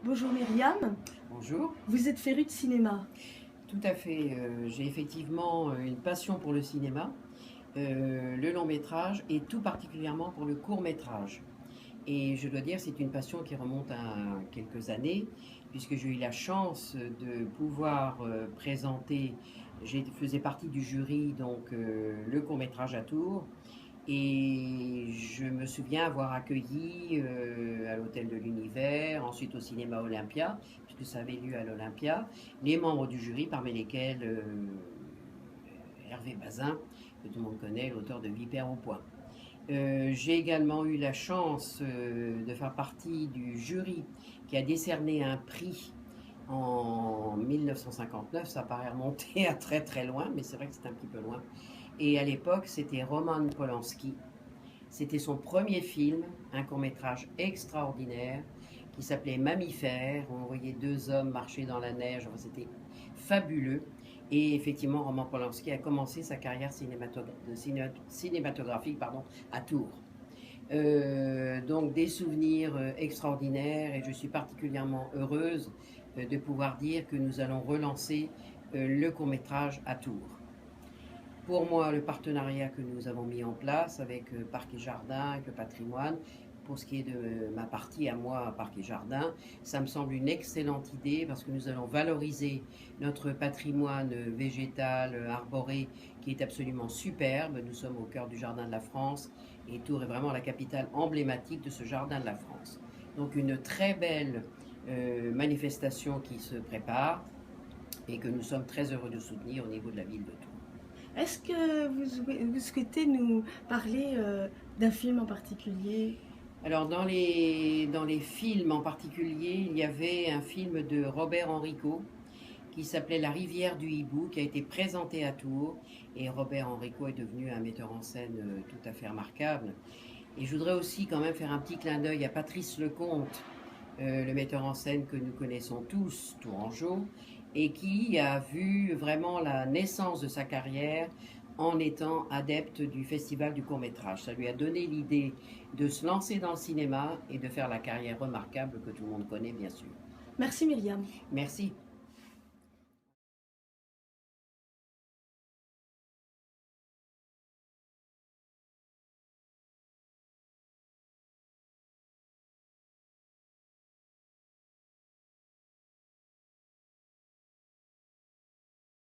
Bonjour Myriam, Bonjour. vous êtes férue de cinéma. Tout à fait. J'ai effectivement une passion pour le cinéma, le long métrage et tout particulièrement pour le court métrage. Et je dois dire, c'est une passion qui remonte à quelques années, puisque j'ai eu la chance de pouvoir présenter, je faisais partie du jury, donc le court métrage à Tours. Et je me souviens avoir accueilli à l'Hôtel de l'Univers, ensuite au Cinéma Olympia, puisque ça avait lieu à l'Olympia, les membres du jury, parmi lesquels Hervé Bazin, que tout le monde connaît, l'auteur de Vipère au point. J'ai également eu la chance de faire partie du jury qui a décerné un prix en 1959. Ça paraît remonter à très très loin, mais c'est vrai que c'est un petit peu loin. Et à l'époque, c'était Roman Polanski. C'était son premier film, un court-métrage extraordinaire qui s'appelait Mammifères. On voyait deux hommes marcher dans la neige. Enfin, c'était fabuleux. Et effectivement, Roman Polanski a commencé sa carrière cinématographique à Tours. Donc des souvenirs extraordinaires et je suis particulièrement heureuse de pouvoir dire que nous allons relancer le court-métrage à Tours. Pour moi, le partenariat que nous avons mis en place avec Parc et Jardin, avec le patrimoine, pour ce qui est de ma partie à moi, Parc et Jardin, ça me semble une excellente idée parce que nous allons valoriser notre patrimoine végétal, arboré, qui est absolument superbe. Nous sommes au cœur du Jardin de la France et Tours est vraiment la capitale emblématique de ce Jardin de la France. Donc une très belle manifestation qui se prépare et que nous sommes très heureux de soutenir au niveau de la ville de Tours. Est-ce que vous souhaitez nous parler d'un film en particulier? Alors dans les films en particulier, il y avait un film de Robert Enrico qui s'appelait La rivière du hibou, qui a été présenté à Tours. Et Robert Enrico est devenu un metteur en scène tout à fait remarquable. Et je voudrais aussi quand même faire un petit clin d'œil à Patrice Lecomte, le metteur en scène que nous connaissons tous, Tourangeau, et qui a vu vraiment la naissance de sa carrière en étant adepte du Festival du court-métrage. Ça lui a donné l'idée de se lancer dans le cinéma et de faire la carrière remarquable que tout le monde connaît, bien sûr. Merci Myriam. Merci.